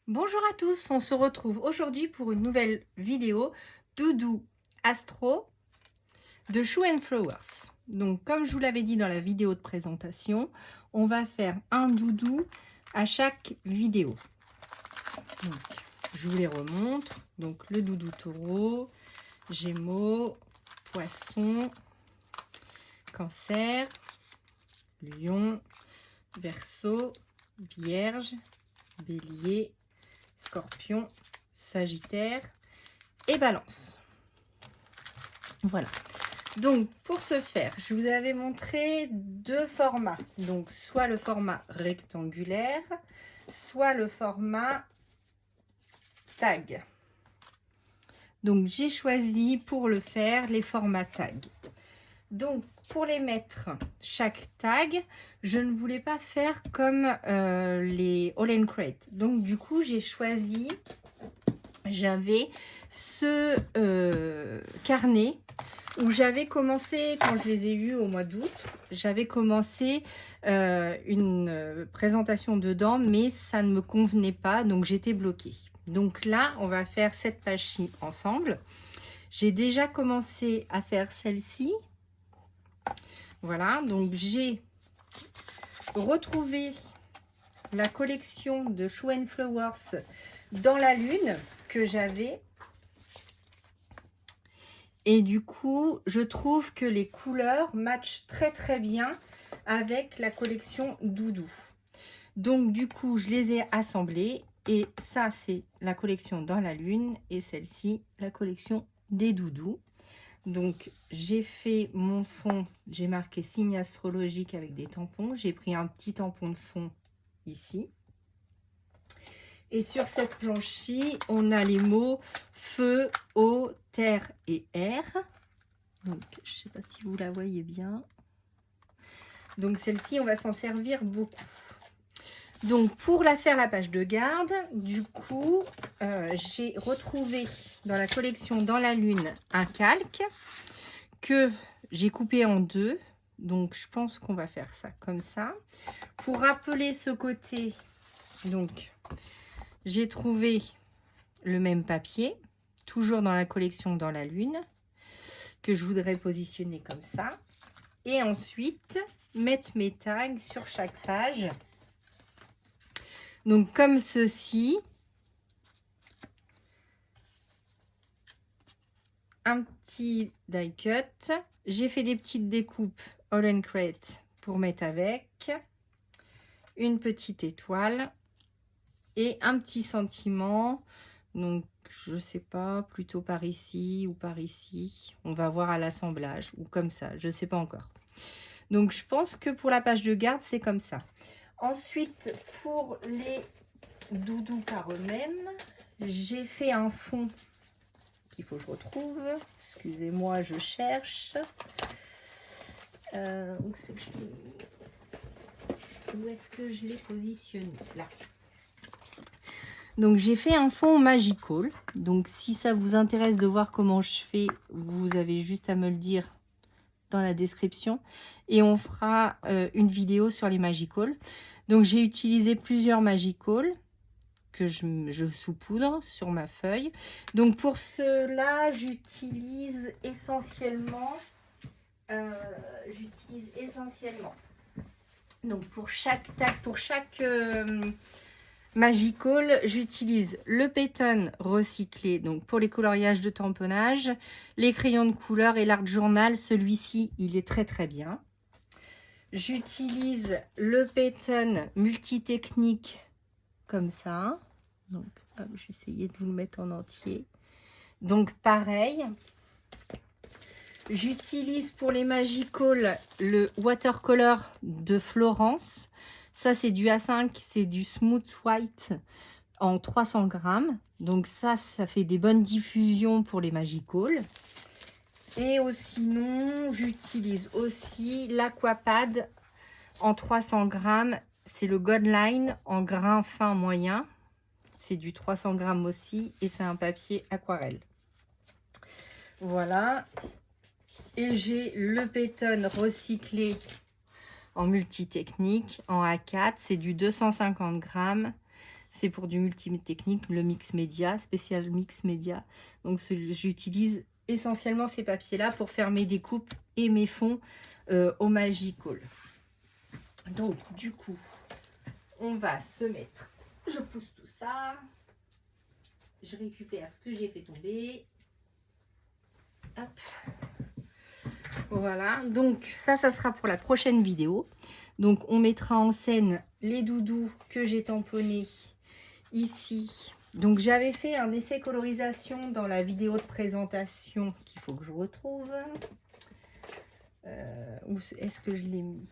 Bonjour à tous, on se retrouve aujourd'hui pour une nouvelle vidéo Doudou Astro de Shoe Flowers. Donc comme je vous l'avais dit dans la vidéo de présentation, on va faire un doudou à chaque vidéo. Donc, je vous les remontre. Donc le doudou taureau, gémeaux, poisson, cancer, lion, verseau, vierge, bélier, scorpion, sagittaire et balance. Voilà. Donc pour ce faire, je vous avais montré deux formats. Donc soit le format rectangulaire, soit le format tag. Donc j'ai choisi pour le faire les formats tag. Donc pour les mettre chaque tag, je ne voulais pas faire comme les All and Crate. Donc du coup j'ai choisi, j'avais ce carnet où j'avais commencé, quand je les ai vus au mois d'août, j'avais commencé une présentation dedans, mais ça ne me convenait pas, donc j'étais bloquée. Donc là, on va faire cette page-ci ensemble. J'ai déjà commencé à faire celle-ci. Voilà, donc j'ai retrouvé la collection de Shoe Flowers dans la lune que j'avais. Et du coup, je trouve que les couleurs matchent très bien avec la collection Doudou. Donc du coup, je les ai assemblées. Et ça, c'est la collection dans la lune. Et celle-ci, la collection des doudous. Donc, j'ai fait mon fond. J'ai marqué signe astrologique avec des tampons. J'ai pris un petit tampon de fond ici. Et sur cette planche-ci, on a les mots feu, eau, terre et air. Donc, je ne sais pas si vous la voyez bien. Donc, celle-ci, on va s'en servir beaucoup. Donc, pour la faire la page de garde, du coup, j'ai retrouvé dans la collection Dans la Lune un calque que j'ai coupé en deux. Donc, je pense qu'on va faire ça comme ça. Pour rappeler ce côté, donc, j'ai trouvé le même papier, toujours dans la collection Dans la Lune, que je voudrais positionner comme ça. Et ensuite, mettre mes tags sur chaque page. Donc, comme ceci. Un petit die cut. J'ai fait des petites découpes All and Crate pour mettre avec. Une petite étoile. Et un petit sentiment. Donc, je sais pas, plutôt par ici ou par ici. On va voir à l'assemblage ou comme ça, je sais pas encore. Donc, je pense que pour la page de garde, c'est comme ça. Ensuite, pour les doudous par eux-mêmes, j'ai fait un fond qu'il faut que je retrouve. Excusez-moi, je cherche. Où est-ce que je l'ai positionné? Là. Donc j'ai fait un fond magical. Donc si ça vous intéresse de voir comment je fais, vous avez juste à me le dire dans la description. Et on fera une vidéo sur les magical. Donc j'ai utilisé plusieurs magical que je saupoudre sur ma feuille. Donc pour cela, j'utilise essentiellement donc pour chaque tag, pour chaque magical, j'utilise le pétone recyclé, donc pour les coloriages de tamponnage, les crayons de couleur et l'art journal. Celui-ci, il est très bien. J'utilise le pétone multitechnique comme ça. Donc, hop, je vais essayer de vous le mettre en entier. Donc, pareil. J'utilise pour les magical le watercolor de Florence. Ça, c'est du A5, c'est du Smooth White en 300 grammes. Donc ça fait des bonnes diffusions pour les magical. Et sinon, j'utilise aussi l'Aquapad en 300 grammes. C'est le Godline en grain fin moyen. C'est du 300 grammes aussi et c'est un papier aquarelle. Voilà. Et j'ai le pétone recyclé en multitechnique en A4. C'est du 250 grammes. C'est pour du multimédia technique, le mix média, spécial mix média. Donc j'utilise essentiellement ces papiers-là pour faire mes découpes et mes fonds au Magical. Donc du coup, on va se mettre, je pousse tout ça, je récupère ce que j'ai fait tomber. Hop. Voilà, donc ça sera pour la prochaine vidéo. Donc on mettra en scène les doudous que j'ai tamponnés ici. Donc j'avais fait un essai colorisation dans la vidéo de présentation qu'il faut que je retrouve. Où est-ce que je l'ai mis?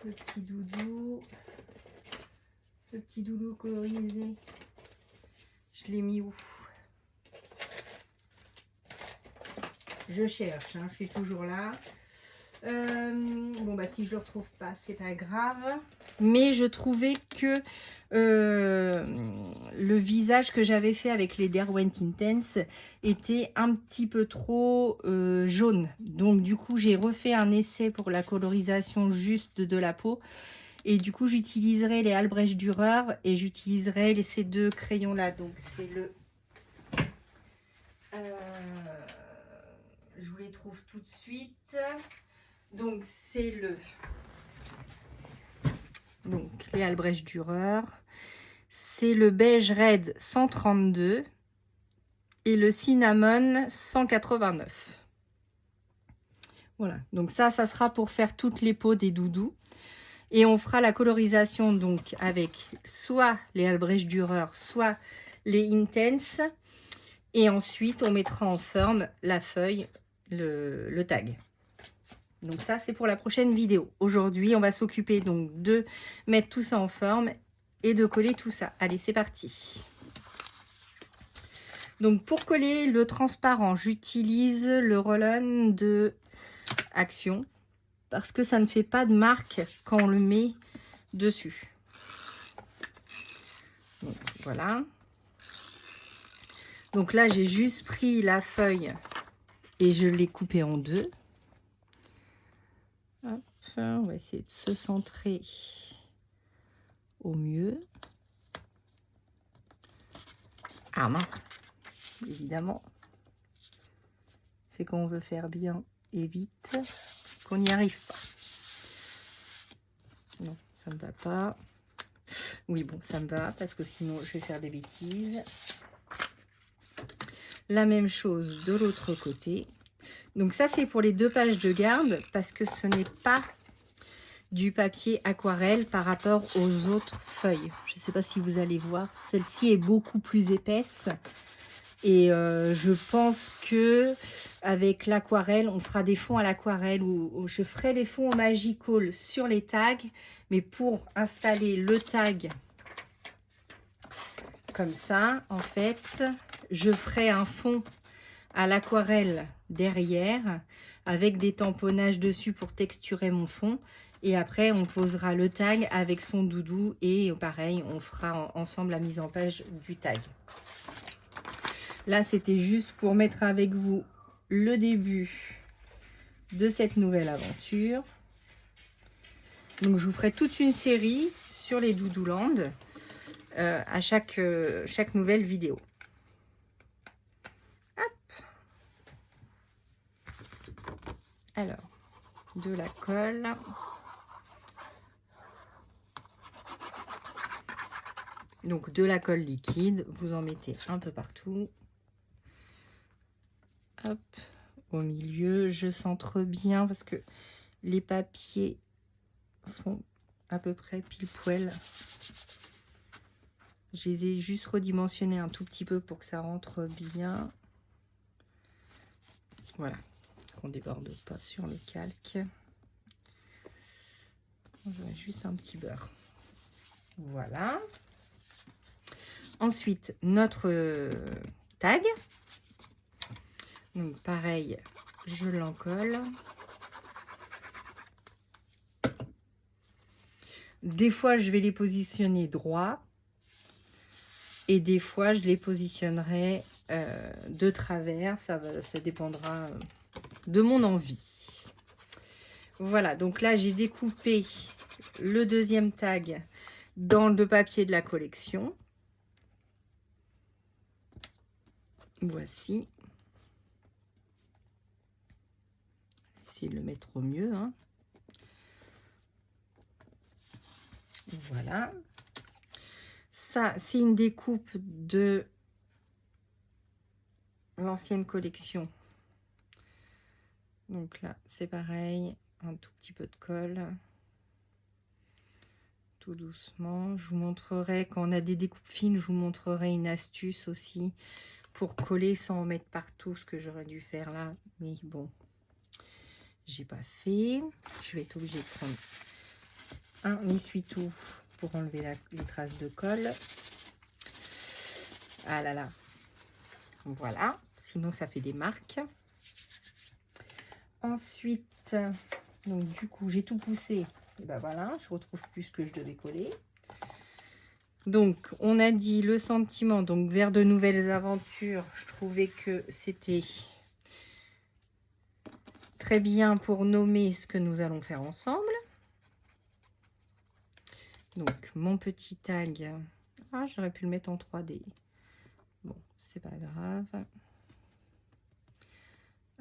Le petit doudou. Le petit doudou colorisé. Je l'ai mis où? Je cherche, hein, je suis toujours là. Bon bah si je le retrouve pas, c'est pas grave. Mais je trouvais que le visage que j'avais fait avec les Derwent Intense était un petit peu trop jaune. Donc du coup j'ai refait un essai pour la colorisation juste de la peau. Et du coup j'utiliserai les Albrecht Dürer et j'utiliserai ces deux crayons là. Donc c'est le... je vous les trouve tout de suite. Donc c'est le... Donc les Albrecht Dürer. C'est le beige red 132 et le cinnamon 189. Voilà, donc ça sera pour faire toutes les peaux des doudous. Et on fera la colorisation donc avec soit les Albrecht Dürer, soit les Intense. Et ensuite, on mettra en forme la feuille, le tag. Donc ça, c'est pour la prochaine vidéo. Aujourd'hui, on va s'occuper donc de mettre tout ça en forme et de coller tout ça. Allez, c'est parti. Donc pour coller le transparent, j'utilise le Roll-On de Action parce que ça ne fait pas de marque quand on le met dessus. Donc voilà. Donc là, j'ai juste pris la feuille et je l'ai coupée en deux. Hop, on va essayer de se centrer au mieux. Ah mince, évidemment, c'est quand on veut faire bien et vite qu'on n'y arrive pas. Non, ça ne va pas. Oui, bon, ça me va parce que sinon je vais faire des bêtises. La même chose de l'autre côté. Donc ça, c'est pour les 2 pages de garde parce que ce n'est pas du papier aquarelle par rapport aux autres feuilles. Je ne sais pas si vous allez voir. Celle-ci est beaucoup plus épaisse. Et je pense que avec l'aquarelle, on fera des fonds à l'aquarelle ou je ferai des fonds au Magical sur les tags. Mais pour installer le tag comme ça, en fait, je ferai un fond à l'aquarelle derrière avec des tamponnages dessus pour texturer mon fond. Et après, on posera le tag avec son doudou et pareil, on fera ensemble la mise en page du tag. Là, c'était juste pour mettre avec vous le début de cette nouvelle aventure. Donc, je vous ferai toute une série sur les Doudouland à chaque nouvelle vidéo. Hop. Alors, de la colle. Donc, de la colle liquide, vous en mettez un peu partout. Hop, au milieu, je centre bien parce que les papiers font à peu près pile poil. Je les ai juste redimensionnés un tout petit peu pour que ça rentre bien. Voilà, qu'on ne déborde pas sur le calque. Je mets juste un petit beurre. Voilà. Ensuite, notre tag. Donc pareil, je l'encolle. Des fois, je vais les positionner droit. Et des fois, je les positionnerai de travers. Ça dépendra de mon envie. Voilà, donc là, j'ai découpé le deuxième tag dans le papier de la collection. Voici. Essayer de le mettre au mieux, hein. Voilà. Ça, c'est une découpe de l'ancienne collection. Donc là, c'est pareil, un tout petit peu de colle. Tout doucement. Je vous montrerai, quand on a des découpes fines, je vous montrerai une astuce aussi pour coller sans en mettre partout, ce que j'aurais dû faire là. Mais bon, j'ai pas fait. Je vais être obligée de prendre un essuie-tout pour enlever les traces de colle. Ah là là. Voilà. Sinon, ça fait des marques. Ensuite, donc du coup, j'ai tout poussé. Et ben voilà, je retrouve plus ce que je devais coller. Donc, on a dit le sentiment, donc vers de nouvelles aventures. Je trouvais que c'était très bien pour nommer ce que nous allons faire ensemble. Donc, mon petit tag. Ah, j'aurais pu le mettre en 3D. Bon, c'est pas grave.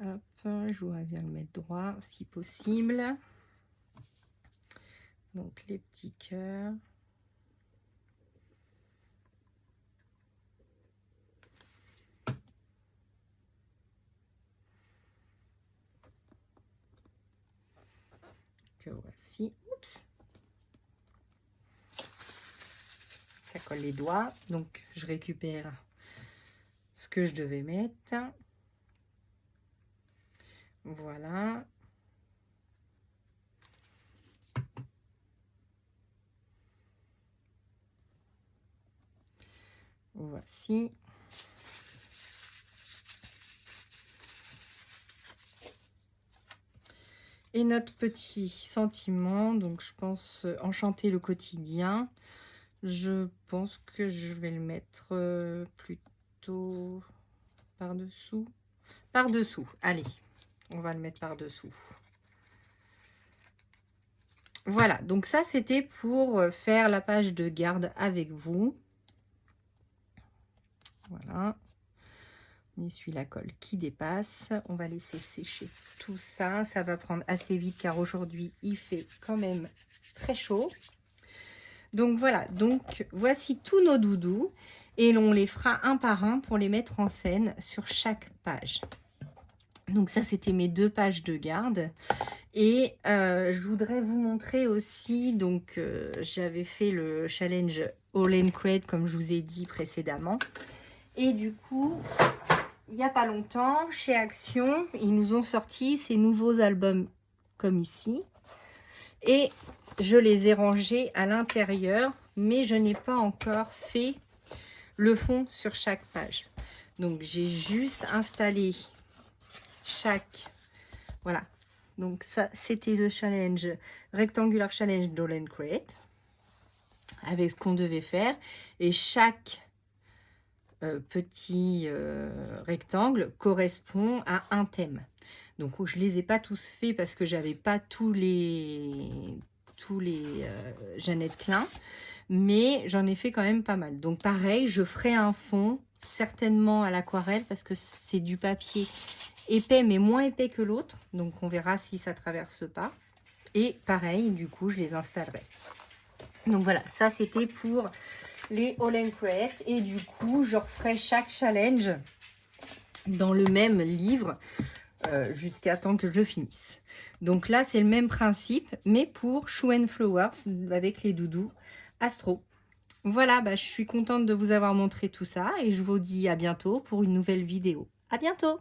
Hop, je voudrais bien le mettre droit si possible. Donc, les petits cœurs. Que voici. Oups. Ça colle les doigts. Donc, je récupère ce que je devais mettre. Voilà. Voici. Et notre petit sentiment, donc je pense enchanter le quotidien. Je pense que je vais le mettre plutôt par-dessous. Par-dessous, allez, on va le mettre par-dessous. Voilà, donc ça c'était pour faire la page de garde avec vous. Voilà. On essuie la colle qui dépasse. On va laisser sécher tout ça. Ça va prendre assez vite car aujourd'hui il fait quand même très chaud. Donc voilà, donc voici tous nos doudous et on les fera un par un pour les mettre en scène sur chaque page. Donc ça c'était mes 2 pages de garde. Et je voudrais vous montrer aussi, donc j'avais fait le challenge All and Create comme je vous ai dit précédemment. Et du coup, il n'y a pas longtemps, chez Action, ils nous ont sorti ces nouveaux albums comme ici. Et je les ai rangés à l'intérieur, mais je n'ai pas encore fait le fond sur chaque page. Donc, j'ai juste installé chaque... Voilà. Donc, ça, c'était le challenge, Rectangular Challenge d'All and Create, avec ce qu'on devait faire. Et chaque petit rectangle correspond à un thème. Donc je les ai pas tous faits parce que j'avais pas tous les Jeannette Klein, mais j'en ai fait quand même pas mal. Donc pareil, je ferai un fond certainement à l'aquarelle parce que c'est du papier épais mais moins épais que l'autre, donc on verra si ça traverse pas. Et pareil, du coup je les installerai. Donc voilà, ça c'était pour les All and Create, et du coup je referai chaque challenge dans le même livre jusqu'à temps que je finisse. Donc là c'est le même principe mais pour Shoe and Flowers avec les doudous Astro. Voilà, bah, je suis contente de vous avoir montré tout ça et je vous dis à bientôt pour une nouvelle vidéo. À bientôt.